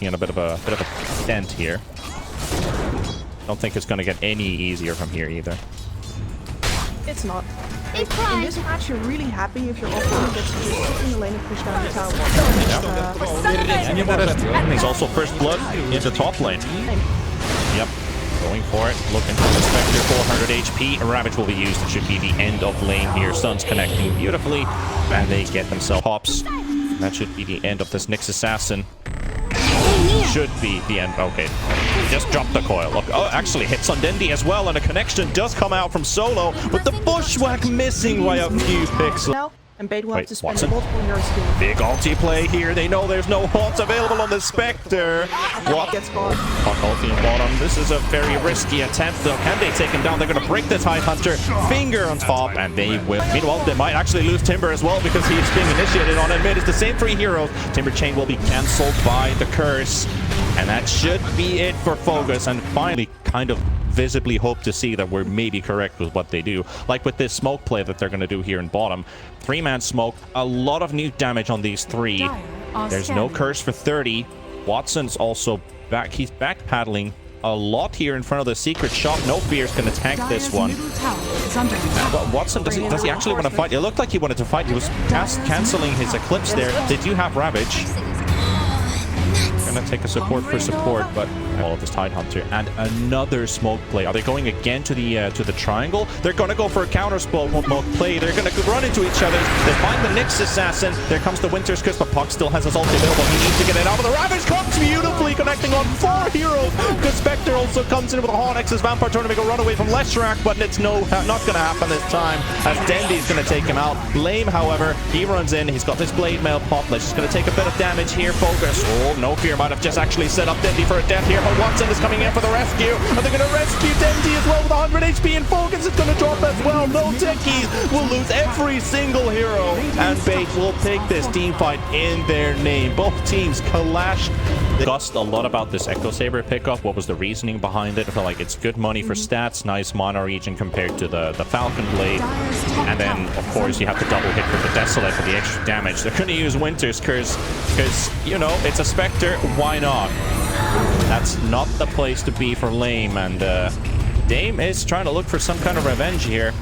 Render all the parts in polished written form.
in a bit of a dent here. Don't think it's going to get any easier from here either. It's not. In this match, you're really happy if your opponent gets stuck in the lane and push down the tower. And he's also first blood in the top lane. Yep. Going for it. Looking for the Spectre. 400 HP. A Ravage will be used. It should be the end of lane here. Sun's connecting beautifully. And they get themselves pops. That should be the end of this Nyx Assassin. Should be the end. Okay. Just dropped the coil. Look. Oh, actually hits on Dendi as well. And a connection does come out from Solo. But the Bushwhack missing by a few pixels. And Bait will have to spend Watson. multiple heroes to Big ulti play here. They know there's no haunts available on the Spectre. What? Gets caught. Puck ulti in bottom. This is a very risky attempt though. Can they take him down? They're going to break the Tidehunter. Finger on top, and they will. Meanwhile, they might actually lose Timber as well because he's being initiated on. Mid is the same 3 heroes. Timber Chain will be cancelled by the curse. And that should be it for Focus. And finally, kind of visibly hope to see that we're maybe correct with what they do. Like with this smoke play that they're going to do here in bottom. 3-man smoke. A lot of nuke damage on these 3. There's no curse for 30. Watson's also back. He's back paddling a lot here in front of the secret shop. No Fear's going to tank this one. But Watson, does he actually want to fight? It looked like he wanted to fight. He was cancelling his Eclipse there. They do have Ravage. Gonna take a support for support, but all of this Tidehunter and another smoke play. Are they going again to the triangle? They're gonna go for a counter smoke play. They're gonna run into each other. They find the Nyx Assassin. There comes the Winter's Curse, but Puck still has his ulti available. He needs to get it out. But the Ravage comes beautifully, connecting on 4 heroes. The Spectre also comes in with a Horn X's Vampire Tournament, a runaway from Leshrac, but it's not gonna happen this time as Dendi's gonna take him out. Lame, however, he runs in. He's got this Blade Mail pop. Lesh is gonna take a bit of damage here. Focus. Oh, No Fear might have just actually set up Dendi for a death here, but Watson is coming in for the rescue. Are they going to rescue Dendi as well with 100 HP? And Focus is going to drop as well. NOTECHIES will lose every single hero, and Bait will take this team fight in their name. Both teams clashed. They discussed a lot about this Echo Saber pickup. What was the reasoning behind it? I feel like it's good money for stats, nice mana region compared to the Falcon Blade. And then, of course, you have to double hit with the Desolate for the extra damage. They're going to use Winter's Curse because, you know, it's a Spectre. Why not? That's not the place to be for Lame, and Dame is trying to look for some kind of revenge here.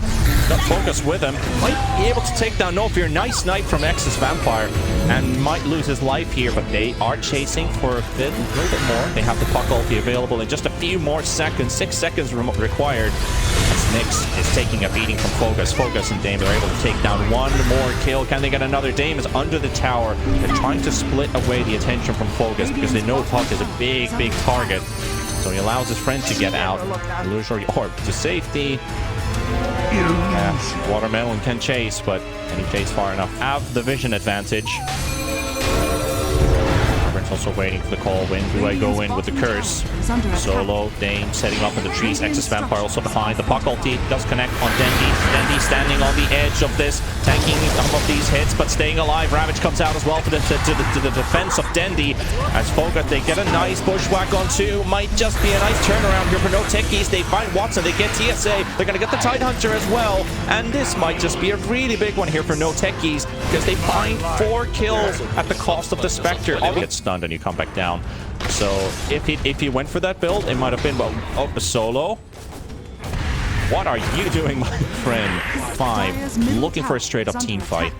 Got Focus with him. Might be able to take down No Fear. Nice snipe from X's Vampire, and might lose his life here, but they are chasing for a little bit more. They have the Puck ulti available in just a few more seconds. 6 seconds required. As Nyx is taking a beating from Focus. Focus and Dame are able to take down one more kill. Can they get another? Dame is under the tower. They're trying to split away the attention from Focus because they know Puck is a big target. So he allows his friend to get out. Illusory Orb to safety. Yeah, Watermelon can chase, but can he chase far enough? Have the vision advantage. Also waiting for the call. When do I go in with the curse? Solo, Dame setting up in the trees. X's Vampire also behind. The Puck ulti does connect on Dendi. Dendi standing on the edge of this, tanking some of these hits, but staying alive. Ravage comes out as well for the defense of Dendi. As Focus, they get a nice Bushwhack on 2. Might just be a nice turnaround here for NOTECHIES. They find Watson. They get TSA. They're going to get the Tidehunter as well. And this might just be a really big one here for NOTECHIES because they find 4 kills at the cost of the Spectre. All get stunned and you come back down. So if he went for that build, it might have been, well, oh, Solo. What are you doing, my friend? 5, looking for a straight up team fight.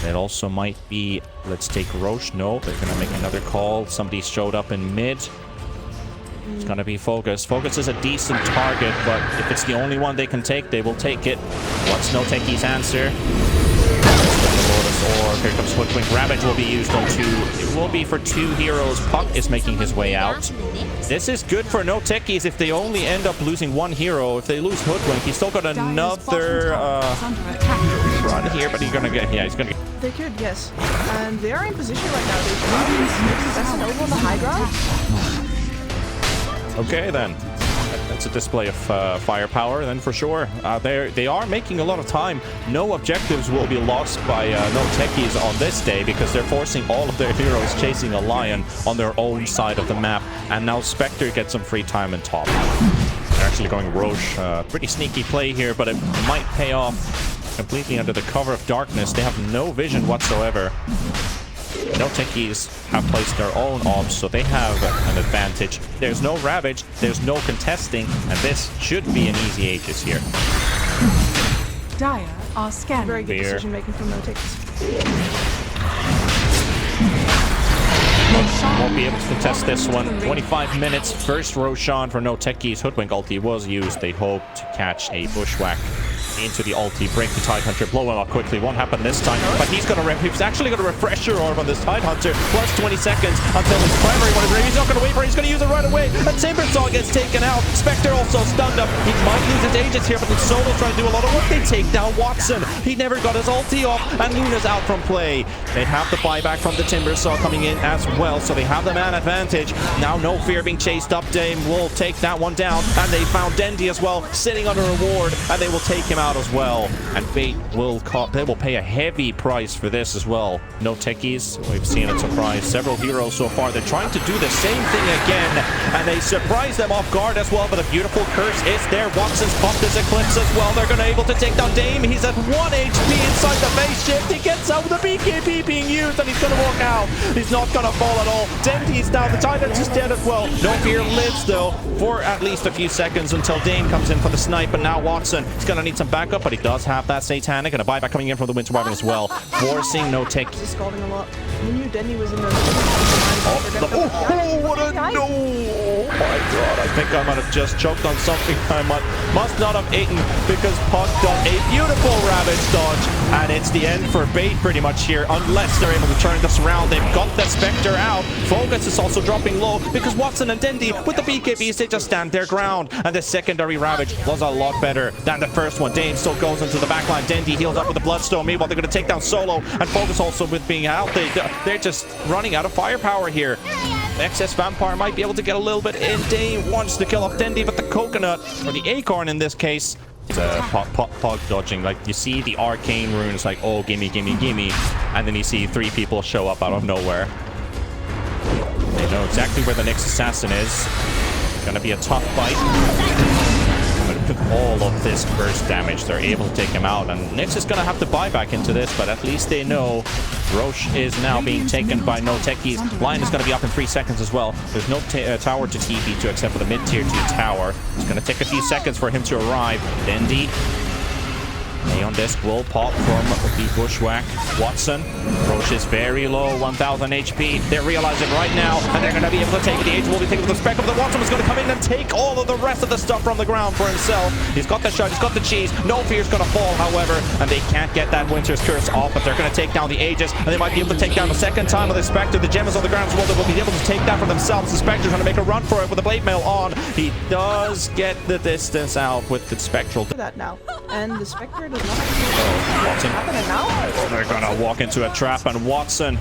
It also might be, let's take Roche. No, they're gonna make another call. Somebody showed up in mid. It's gonna be Focus. Focus is a decent target, but if it's the only one they can take, they will take it. What's NOTECHIES' answer? Or here comes Hoodwink. Ravage will be used on 2. It will be for 2 heroes. Puck is making his way out. This is good for NOTECHIES if they only end up losing 1 hero. If they lose Hoodwink, he's still got another run here, but he's gonna get, yeah, he's gonna get. They could, yes. And they are in position right now. That's an over on the high ground. Okay, then. That's a display of firepower, then, for sure. They are making a lot of time. No objectives will be lost by NOTECHIES on this day because they're forcing all of their heroes chasing a lion on their own side of the map. And now Spectre gets some free time in top. They're actually going Roche. Pretty sneaky play here, but it might pay off completely under the cover of darkness. They have no vision whatsoever. NOTECHIES have placed their own orbs, so they have an advantage. There's no Ravage, there's no contesting, and this should be an easy Aegis here. Dire are scanning. Very good decision making from NOTECHIES. Won't be able to contest this one. 25 minutes. First Roshan for NOTECHIES. Hoodwink ulti was used. They hope to catch a bushwhack into the ulti, break the Tidehunter, blow him up quickly. Won't happen this time, but he's actually going to refresh your orb on this Tidehunter. Plus 20 seconds until his primary one is ready. He's not going to wait for it. He's going to use it right away. And Timbersaw gets taken out. Spectre also stunned up. He might lose his Aegis here, but the Solo's trying to do a lot of work. They take down Watson. He never got his ulti off, and Luna's out from play. They have the buyback from the Timbersaw coming in as well, so they have the man advantage. Now No Fear being chased up. Dame will take that one down, and they found Dendi as well, sitting on a reward, and they will take him out as well. And Fate will pay a heavy price for this as well. NOTECHIES, we've seen it surprise several heroes so far. They're trying to do the same thing again, and they surprise them off guard as well. But a beautiful curse is there. Watson's popped his Eclipse as well. They're going to be able to take down Dame. He's at 1 HP inside the base shift. He gets out with the BKB being used, and he's going to walk out. He's not going to fall at all. Dendi's down. The Titan's just dead as well. No Fear lives though for at least a few seconds until Dame comes in for the snipe. And now Watson is going to need some backup, but he does have that Satanic and a buyback coming in from the Winter Wyvern as well, forcing NOTECHIES. He's scalding a lot. We knew Dendi was in the... what a no! Oh my god, I think I might have just choked on something I must not have eaten, because Puck got a beautiful Ravage dodge, and it's the end for Bait pretty much here, unless they're able to turn this around. They've got the Spectre out. Focus is also dropping low, because Watson and Dendi with the BKBs, they just stand their ground, and the secondary Ravage was a lot better than the first one. Dame still goes into the backline. Dendi heals up with the Bloodstone. Meanwhile, they're going to take down Solo, and Focus also with being out. They're just running out of firepower here. Excess Vampire might be able to get a little bit in. Dame wants to kill off Dendi, but the Coconut, or the Acorn in this case, is pog dodging. Like, you see the arcane runes, like, oh, gimme, gimme, gimme, and then you see 3 people show up out of nowhere. They know exactly where the next assassin is. Gonna be a tough fight. With all of this burst damage, they're able to take him out, and Nyx is gonna have to buy back into this, but at least they know Roche is now being taken by NOTECHIES. Lion is gonna be up in 3 seconds as well. There's no tower to TP to except for the mid-tier 2 tower. It's gonna take a few seconds for him to arrive. Dendi, Aeon Disc will pop from the Bushwhack. Watson, Roche is very low, 1000 HP. They're realizing right now, and they're going to be able to take it. The Age will be taking the spec of the Watson is going to come in and take all of the rest of the stuff from the ground for himself. He's got the shot, he's got the cheese. No Fear's going to fall, however, and they can't get that Winter's Curse off, but they're going to take down the Aegis, and they might be able to take down the second time with the Spectre. The gem is on the ground as well. They will be able to take that for themselves. The Spectre's trying to make a run for it with the Blade Mail on. He does get the distance out with the Spectral. That now, and the Spectre does not have Watson. happening now. They're gonna walk into a trap, and Watson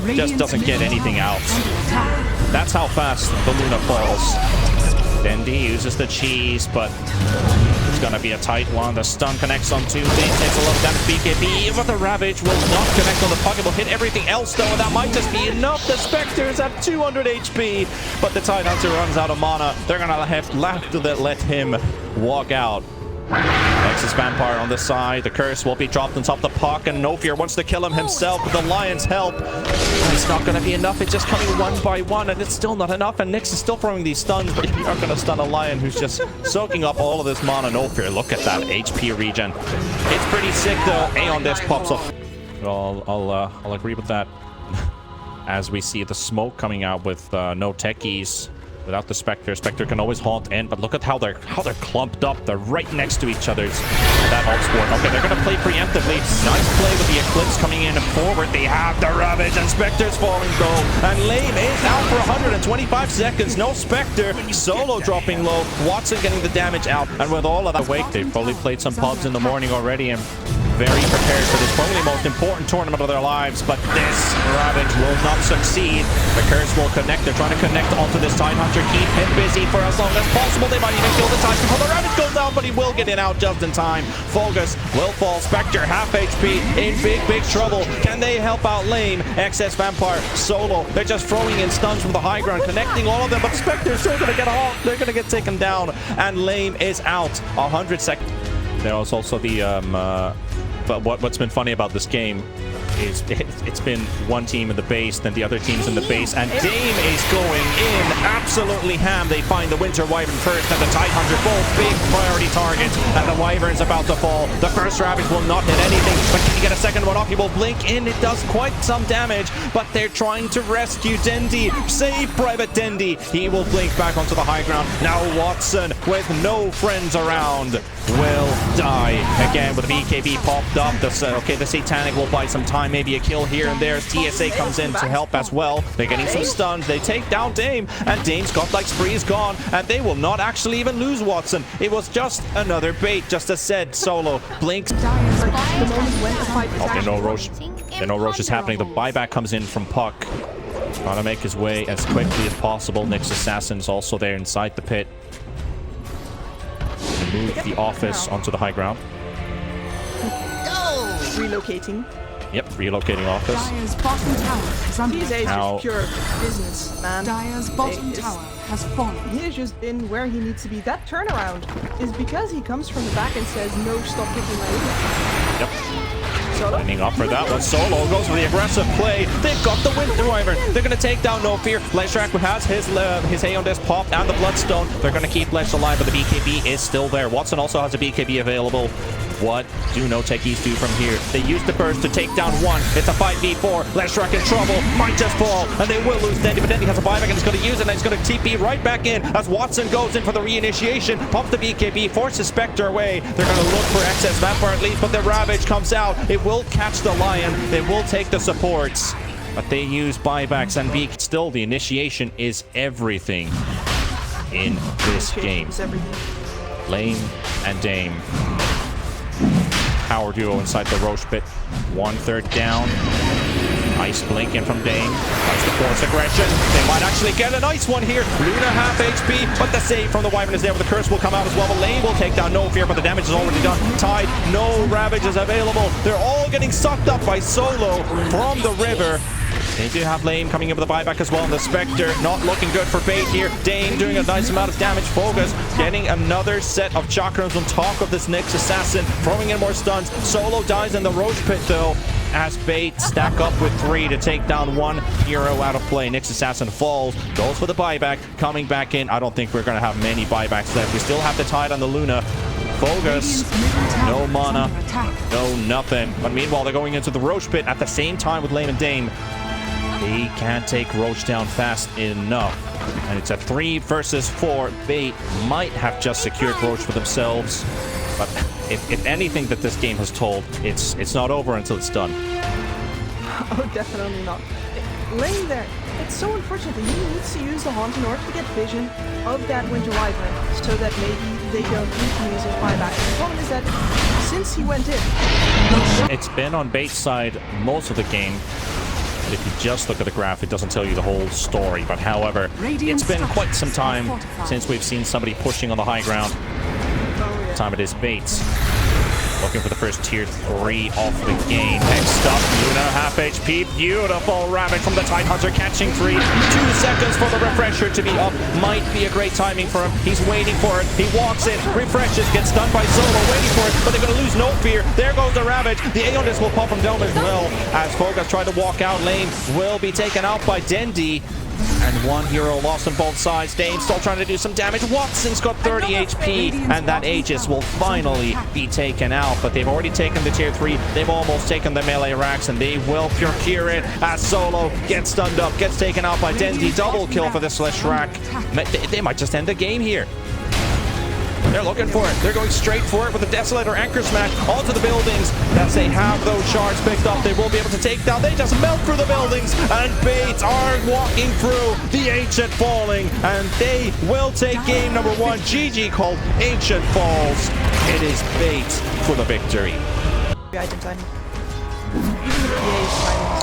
just doesn't get anything out. That's how fast the Luna falls. Dendi uses the cheese, but it's gonna be a tight one. The stun connects on 2. Dame takes a lot of damage. BKB, but the Ravage will not connect on the puck. It will hit everything else though, and that might just be enough. The Spectre is at 200 HP, but the Tidehunter runs out of mana. They're gonna have to let him walk out. Nexus Vampire on the side. The curse will be dropped on top of the puck, and No Fear wants to kill him himself with the Lion's help. It's not going to be enough. It's just coming one by one, and it's still not enough. And Nyx is still throwing these stuns, but you're not going to stun a Lion who's just soaking up all of this mana. No Fear, look at that HP regen. It's pretty sick though. Aeon Disc pops off. I'll agree with that. As we see the smoke coming out with NOTECHIES. Without the Spectre, Spectre can always haunt in, but look at how they're clumped up. They're right next to each other. That ult sport. Okay, they're gonna play preemptively. Nice play with the Eclipse coming in and forward. They have the Ravage, and Spectre's falling though. And Lame is out for 125 seconds. No Spectre. Solo dropping low. Watson getting the damage out, and with all of that wake, they've probably played some pubs in the morning already and very prepared for this, probably the most important tournament of their lives, but this Ravage will not succeed. The curse will connect. They're trying to connect onto this Tidehunter. Keep him busy for as long as possible. They might even kill the Tide before the Ravage goes down, but he will get in out just in time. Focus will fall. Spectre, half HP, in big trouble. Can they help out Lame? Excess Vampire, Solo. They're just throwing in stuns from the high ground, connecting all of them, but Spectre's still going to get off. They're going to get taken down, and Lame is out. 100 seconds. There was also the... But what's been funny about this game it's been one team in the base, then the other team's in the base, and Dame is going in absolutely ham. They find the Winter Wyvern first and the Tidehunter, both big priority targets, and the Wyvern's about to fall. The first Ravage will not hit anything, but can he get a second one off? He will blink in. It does quite some damage, but they're trying to rescue Dendi. Save Private Dendi. He will blink back onto the high ground. Now Watson, with no friends around, will die again with the BKB popped up. Okay, the Satanic will buy some time, maybe a kill here and there. TSA comes in to help as well. They're getting some stuns. They take down Dame, and Dame's godlike spree is gone, and they will not actually even lose Watson. It was just another bait, just as said. Solo blinks. Okay, no Roche. No Roche is happening. The buyback comes in from Puck. Trying to make his way as quickly as possible. Nyx Assassin's also there inside the pit. Move the office onto the high ground. Relocating. Yep, relocating office. Dire's bottom tower is under attack. Now, just pure business, man. Dire's bottom tower has fallen. He has just been where he needs to be. That turnaround is because he comes from the back and says, no, stop kicking my unit. Yep. Lining up for that one. Solo goes for the aggressive play. They've got the Winter Wyvern. They're going to take down No Fear. Leshrac has his Aeon Disc popped and the Bloodstone. They're going to keep Lesh alive, but the BKB is still there. Watson also has a BKB available. What do NOTECHIES do from here? They use the burst to take down one. It's a 5v4. Leshrac in trouble. Might just fall, and they will lose Dendi, but Dendi has a buyback and he's going to use it, and he's going to TP right back in as Watson goes in for the reinitiation. Pops the BKB, forces Spectre away. They're going to look for excess Vampire at least, but the Ravage comes out. It will catch the Lion. They will take the supports, but they use buybacks and B. Still, the initiation is everything in this game. Lane and Dame. Power duo inside the Roche pit. 1/3 down. Nice blink in from Dame. That's the force aggression. They might actually get a nice one here. Luna half HP, but the save from the Wyvern is there, but the curse will come out as well. The lane will take down No Fear, but the damage is already done. Tide, no Ravage is available. They're all getting sucked up by Solo from the river. They do have Lame coming in with a buyback as well, and the Spectre not looking good for bait here. Dame doing a nice amount of damage. Focus getting another set of chakrams on top of this Nyx Assassin, throwing in more stuns. Solo dies in the Roche pit though, as bait stack up with 3 to take down one hero out of play. Nyx Assassin falls, goes for the buyback, coming back in. I don't think we're going to have many buybacks left. We still have the Tide on the Luna. Bogus, no mana, no nothing. But meanwhile, they're going into the Roche pit at the same time with Lame and Dame. They can't take Roche down fast enough. And it's a 3 versus 4. Bait might have just secured Roche for themselves. But if anything that this game has told, it's not over until it's done. Oh, definitely not. Lane there. It's so unfortunate that he needs to use the Haunt in order to get vision of that Winter Wyvern so that maybe they don't need to use his buyback. The problem is that since he went in... It's been on Bait's side most of the game. And if you just look at the graph, it doesn't tell you the whole story. But however, it's been quite some time since we've seen somebody pushing on the high ground. The time it is Bates. Looking for the first tier 3 off the game. Next up, Luna half HP. Beautiful Ravage from the Tidehunter, catching 3. 2 seconds for the refresher to be up. Might be a great timing for him. He's waiting for it. He walks in, refreshes, gets stunned by Solo, waiting for it, but they're going to lose No Fear. There goes the Ravage. The Aeon Disc will pop him down as well. As Fogas tried to walk out, Lane will be taken out by Dendi. And one hero lost on both sides. Dame still trying to do some damage. Watson's got 30 HP, and that Aegis will finally be taken out. But they've already taken the tier 3. They've almost taken the melee racks, and they will procure it as Solo gets stunned up, gets taken out by Dendi. Double kill for this Leshrac. They might just end the game here. They're looking for it. They're going straight for it with the Desolator Anchor Smack onto the buildings. As they have those shards picked up, they will be able to take down. They just melt through the buildings, and Bates are walking through the Ancient falling, and they will take game number 1. GG called Ancient Falls. It is Bates for the victory. Item time. Even the PA's timing is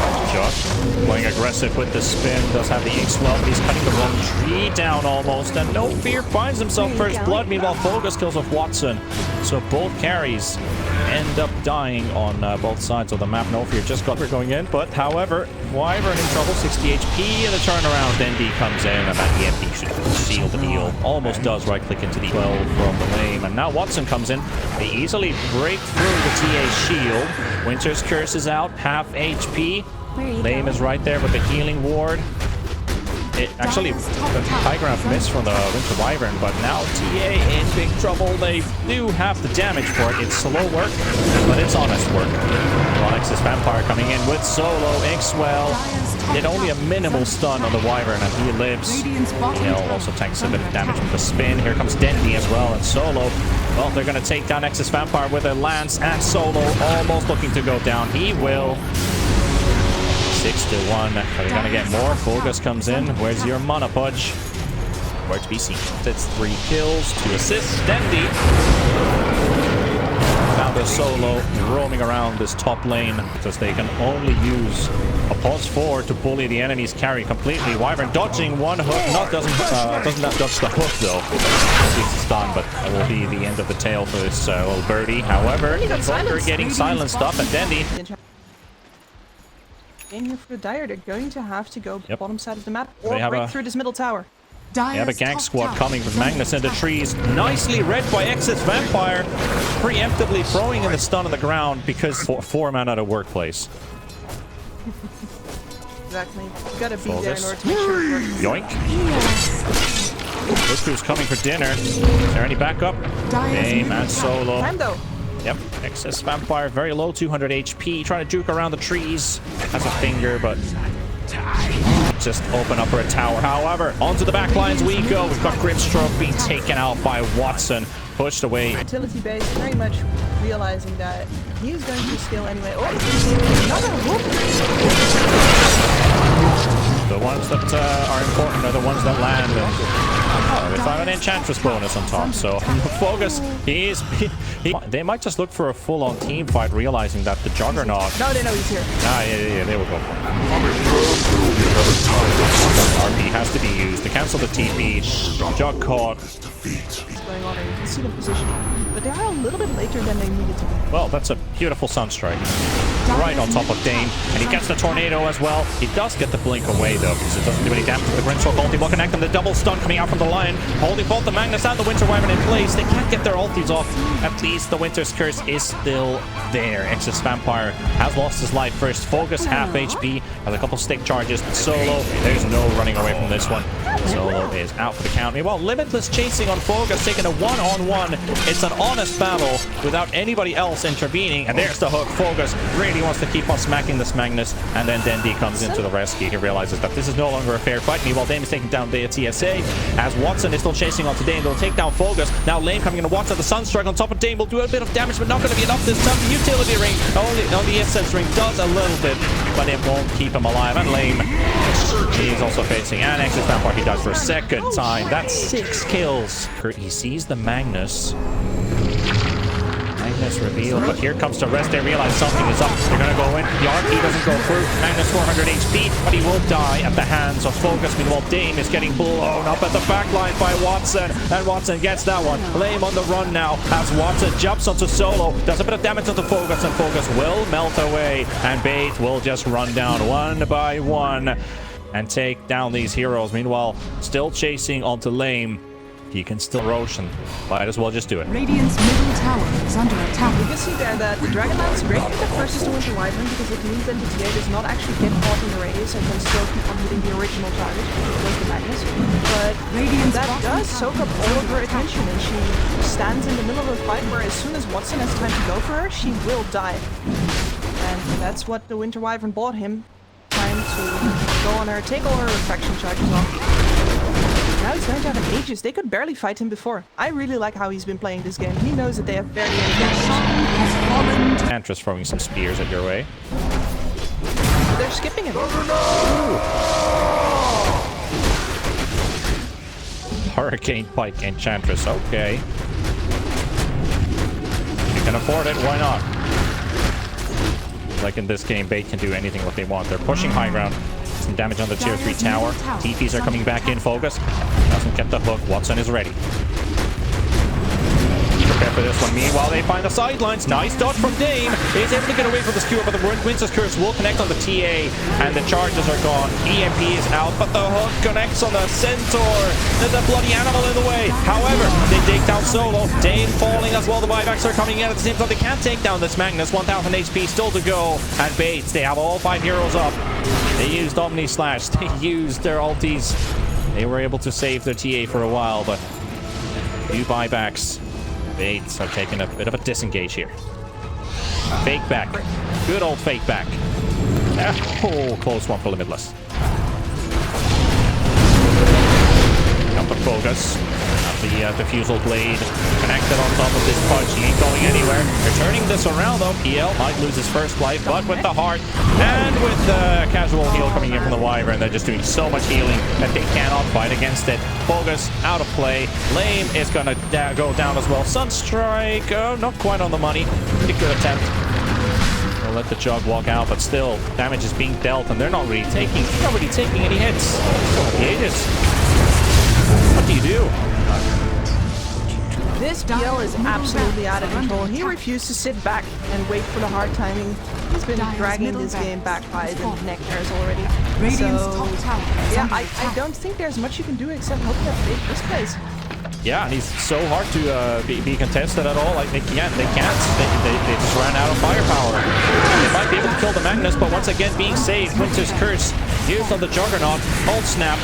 not Josh going aggressive with the spin. Does have the X well, but he's cutting the wrong tree down almost. And No Fear finds himself first blood. Meanwhile, Focus kills off Watson. So both carries end up dying on both sides of the map. No Fear just got her going in. But however, Wyvern in trouble. 60 HP in the turnaround. Dendi comes in and that EMP should seal the deal. Almost does right click into the 12 from the lane. And now Watson comes in. They easily break through the TA shield. Winter's Curse is out. Half HP. Lame is right there with the healing ward. It actually, the high ground missed from the Winter Wyvern, but now TA in big trouble. They do have the damage for it. It's slow work, but it's honest work. Onyx's Vampire coming in with solo. Inkswell did only a minimal stun on the Wyvern, and he lives. He'll also tanks a bit of damage with the spin. Here comes Dendi as well, and Solo. Well, they're going to take down Nexus Vampire with a lance, and Solo almost looking to go down. He will. 6-1. Are they gonna get more? Focus comes in. Where's your mana, Pudge? Where to be seen. It's 3 kills, 2 assists. Dendi found a Solo roaming around this top lane because they can only use a pause 4 to bully the enemy's carry completely. Wyvern dodging one hook. Doesn't that dodge the hook though? At least it's done, but that will be the end of the tail for this little birdie. However, Bunker getting silenced up, and Dendi. In here for Dire, they're going to have to go bottom side of the map or They have break through this middle tower. They have a gank squad coming with Magnus in the trees. Nicely read by Exit's Vampire. Preemptively throwing in the stun on the ground because 4 man out of workplace. Exactly. You gotta be there in order to make sure it works. Yoink. Look who's coming for dinner. Is there any backup? Aim and Solo. Time though. Yep, Excess Vampire, very low, 200 HP, trying to juke around the trees. Has a finger, but just open up for a tower. However, onto the back lines we go. We've got Grimstroke being taken out by Watson, pushed away. Utility base very much realizing that he's going to steal anyway. Oh, another whoop! The ones that are important are the ones that land. And they found an Enchantress bonus on top, so Focus, they might just look for a full-on team fight, realizing that the Juggernaut... No, they know he's here. Ah, yeah, they will go for it. RP has to be used to cancel the TP. Jug caught. What's going on here? You can see the position, but they are a little bit later than they needed to be. Well, that's a beautiful Sunstrike. Right on top of Dane, and he gets the Tornado as well. He does get the blink away though, because it doesn't do any damage to the Grimstroke ulti. Will connect them. The double stun coming out from the Lion, holding both the Magnus and the Winter Wyvern in place. They can't get their ultis off. At least the Winter's Curse is still there. Exodus Vampire has lost his life first. Focus half HP, has a couple stick charges. Solo, there's no running away from this one. Solo is out for the count. Meanwhile, Limitless chasing on Focus, taking a one-on-one. It's an honest battle without anybody else intervening. And there's the hook. Focus really wants to keep on smacking this Magnus, and then Dendi comes into the rescue. He realizes that this is no longer a fair fight. Meanwhile, Dame is taking down the TSA as Watson is still chasing onto Dame. They'll take down Focus. Now Lane coming in to Watson. The Sunstrike on top of Dame will do a bit of damage, but not going to be enough this time. The utility ring, only on the Essence ring, does a little bit, but it won't keep him alive. And Lane, he's also facing an Exodus Vampire. He dies for a second time. That's 6 kills. He sees the Magnus. Magnus revealed, but here comes the rest. They realize something is up. They're gonna go in. The RP doesn't go through. Magnus 400 HP, but he will die at the hands of Focus. Meanwhile, Dame is getting blown up at the back line by Watson, and Watson gets that one. Lame on the run now as Watson jumps onto Solo, does a bit of damage onto Focus, and Focus will melt away, and Bait will just run down one by one and take down these heroes. Meanwhile, still chasing onto Lame. He can still roach, and might as well just do it. Radiant's middle tower is under attack. You can see there that the Dragonlance great at first is the Winter Wyvern because it means that the TA does not actually get caught in the radius and can still keep on hitting the original target, which was the Magnus. But that does soak up all of her attention, and she stands in the middle of a fight where as soon as Watson has time to go for her, she will die. And that's what the Winter Wyvern bought him. Time to go on her, take all her refraction charges off. Now he's going to have an Aegis. They could barely fight him before. I really like how he's been playing this game. He knows that they have very little damage. Enchantress throwing some spears at your way. They're skipping him. Hurricane Pike Enchantress. Okay. You can afford it. Why not? like in this game, Bait can do anything what they want. They're pushing high ground. Some damage on the tier 3 tower. TPs are coming back in. Focus. Doesn't get the hook. Watson is ready. Prepare for this one. Meanwhile, they find the sidelines. Nice dodge from Dame. He's able to get away from the skewer, but the Winter's Curse will connect on the TA, and the charges are gone. EMP is out, but the hook connects on the Centaur. There's a bloody animal in the way. However, they take down Solo. Dame falling as well. The buybacks are coming in at the same time. They can't take down this Magnus. 1,000 HP still to go. And Bates, they have all 5 heroes up. They used Omni Slash. They used their ultis. They were able to save their TA for a while, but 2 buybacks. Bates are taking a bit of a disengage here. Fake back. Good old fake back. Oh, close one for Limitless. Up the Focus. The diffusal blade connected on top of this punch. He ain't going anywhere. They're turning this around though. PL might lose his first life, but with the heart and with the casual heal coming in from the Wyvern, they're just doing so much healing that they cannot fight against it. Focus out of play. Lame is gonna go down as well. Sunstrike, not quite on the money. Pretty good attempt. They'll let the Jug walk out, but still damage is being dealt, and they're not really taking any hits. So hiatus. What do you do? This PL is absolutely out of control. He refused to sit back and wait for the hard timing. He's been dragging this game back by the neck hairs already. So, yeah, I don't think there's much you can do except hope that Bait this plays. Yeah, and he's so hard to be contested at all. Like they can't. They just ran out of firepower. They might be able to kill the Magnus, but once again being saved. Winter's Curse used on the Juggernaut. Ult snap.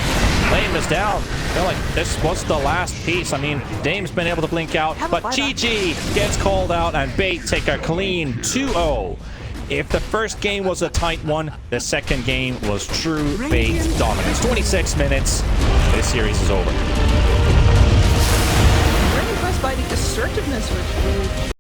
Lame is down. They're like, this was the last piece. I mean, Dame's been able to blink out, but GG gets called out, and Bait take a clean 2-0. If the first game was a tight one, the second game was true Bait dominance. 26 minutes. This series is over. Very impressed by the assertiveness which